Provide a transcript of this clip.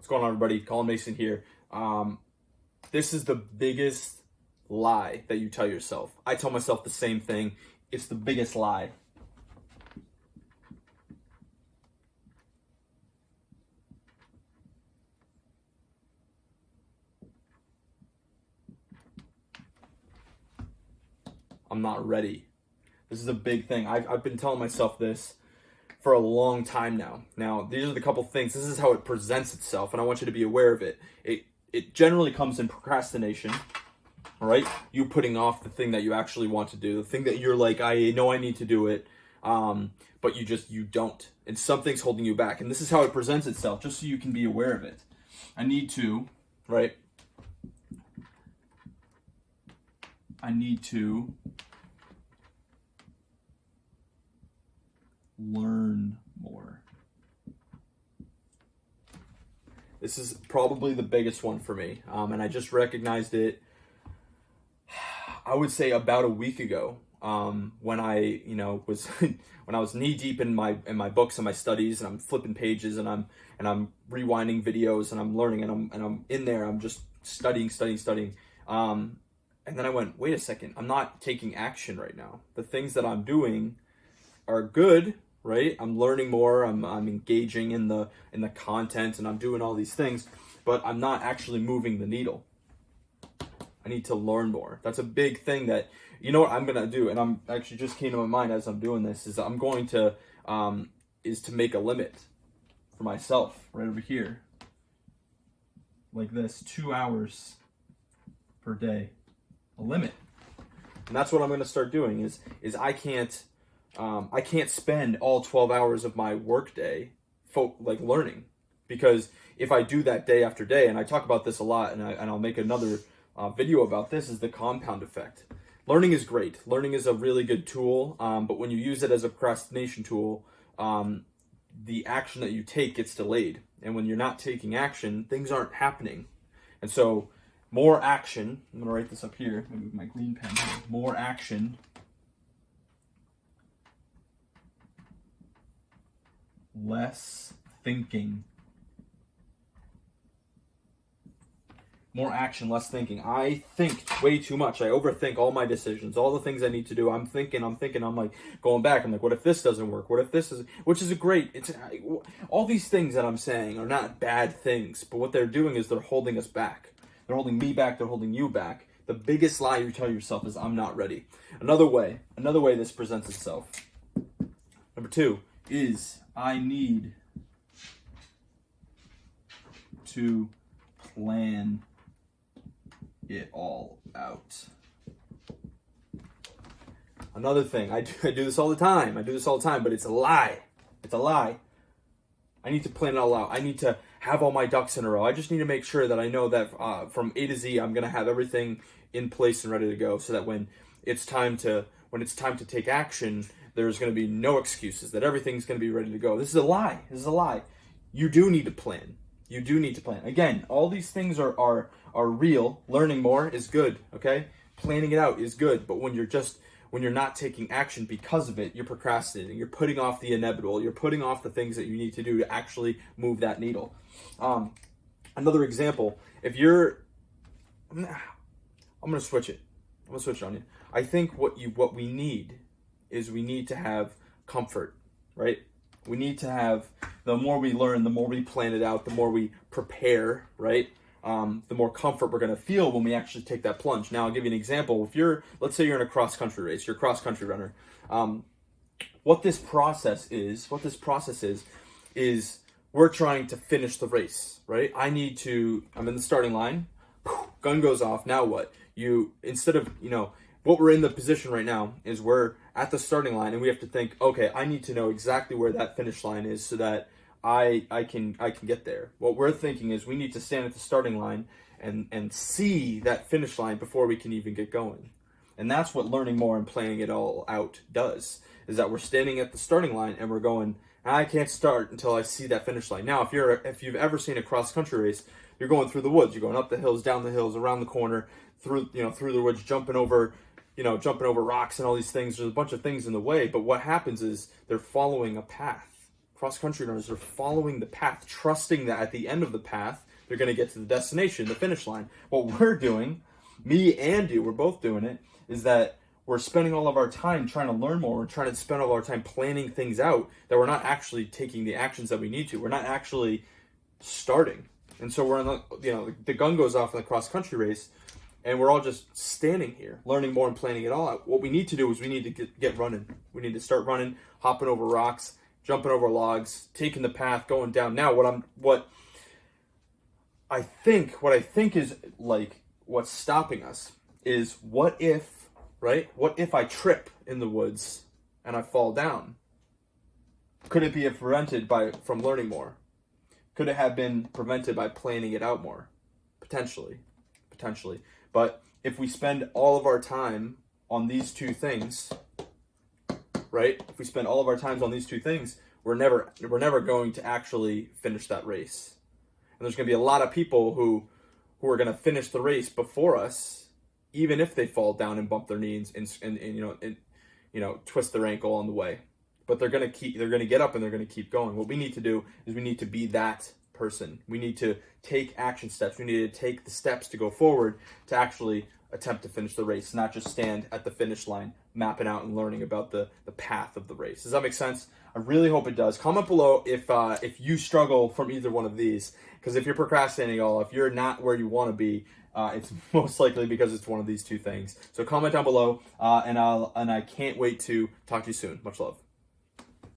What's going on, everybody? Colin Mason here. This is the biggest lie that you tell yourself. I tell myself the same thing. It's the biggest lie. I'm not ready. This is a big thing. I've been telling myself this for a long time now. Now, these are the couple things. This is how it presents itself, and I want you to be aware of it. It generally comes in procrastination, all right? You putting off the thing that you actually want to do, the thing that you're like, I know I need to do it, but you don't. And something's holding you back. And this is how it presents itself, just so you can be aware of it. I need to learn more. This is probably the biggest one for me, and I just recognized it, I would say about a week ago, when I was when I was knee deep in my books and my studies, and I'm flipping pages, and I'm rewinding videos, and I'm learning, and I'm in there, I'm just studying, and then I went, wait a second, I'm not taking action right now. The things that I'm doing are good, right? I'm learning more, I'm engaging in the content, and I'm doing all these things, but I'm not actually moving the needle. I need to learn more. That's a big thing that, you know what I'm gonna do, and I'm actually just came to my mind as I'm doing this, is I'm going to is to make a limit for myself right over here. Like this, 2 hours per day. A limit. And that's what I'm gonna start doing is I can't spend all 12 hours of my workday learning, because if I do that day after day, and I talk about this a lot, and I'll make another video about this, is the compound effect. Learning is great. Learning is a really good tool, but when you use it as a procrastination tool, the action that you take gets delayed. And when you're not taking action, things aren't happening. And so more action, I'm gonna write this up here, I'm gonna move my green pen here. More action, less thinking. More action, less thinking. I think way too much. I overthink all my decisions, all the things I need to do. I'm thinking, I'm like going back. I'm like, what if this doesn't work? What if this is, which is all these things that I'm saying are not bad things, but what they're doing is they're holding us back. They're holding me back, they're holding you back. The biggest lie you tell yourself is, I'm not ready. Another way this presents itself. Number 2 is, I need to plan it all out. Another thing, I do this all the time, but it's a lie. It's a lie. I need to plan it all out. I need to have all my ducks in a row. I just need to make sure that I know that from A to Z, I'm going to have everything in place and ready to go, so that when it's time to take action, there's going to be no excuses, that everything's going to be ready to go. This is a lie. You do need to plan. Again, all these things are real. Learning more is good, okay? Planning it out is good, but when you're not taking action because of it, you're procrastinating. You're putting off the inevitable. You're putting off the things that you need to do to actually move that needle. Another example, I'm going to switch it. I'm going to switch it on you. I think what we need is we need to have comfort, right? We need to have, the more we learn, the more we plan it out, the more we prepare, right? The more comfort we're going to feel when we actually take that plunge. Now, I'll give you an example. Let's say you're in a cross-country race, you're a cross-country runner. What this process is we're trying to finish the race, right? I'm in the starting line, gun goes off, now what? What we're in the position right now is we're at the starting line, and we have to think, okay, I need to know exactly where that finish line is so that I can get there. What we're thinking is we need to stand at the starting line and see that finish line before we can even get going. And that's what learning more and planning it all out does, is that we're standing at the starting line and we're going, I can't start until I see that finish line. Now, if you've ever seen a cross-country race, you're going through the woods. You're going up the hills, down the hills, around the corner, through the woods, jumping over rocks and all these things. There's a bunch of things in the way, but what happens is they're following a path. Cross-country runners are following the path, trusting that at the end of the path, they're going to get to the destination, the finish line. What we're doing, me and you, we're both doing it, is that we're spending all of our time trying to learn more. We're trying to spend all of our time planning things out that we're not actually taking the actions that we need to. We're not actually starting. And so we're in the gun goes off in the cross-country race, and we're all just standing here, learning more and planning it all out. What we need to do is we need to get running. We need to start running, hopping over rocks, jumping over logs, taking the path, going down. Now, what I think is like what's stopping us is what if I trip in the woods and I fall down? Could it be prevented from learning more? Could it have been prevented by planning it out more? Potentially. But if we spend all of our time on these two things, right? If we spend all of our time on these two things, we're never going to actually finish that race. And there's going to be a lot of people who are going to finish the race before us, even if they fall down and bump their knees and twist their ankle on the way. But they're going to get up and they're going to keep going. What we need to do is we need to be that person. We need to take action steps. We need to take the steps to go forward to actually attempt to finish the race, not just stand at the finish line, mapping out and learning about the path of the race. Does that make sense? I really hope it does. Comment below if you struggle from either one of these, because if you're procrastinating all, if you're not where you want to be, it's most likely because it's one of these two things. So comment down below, and I can't wait to talk to you soon. Much love.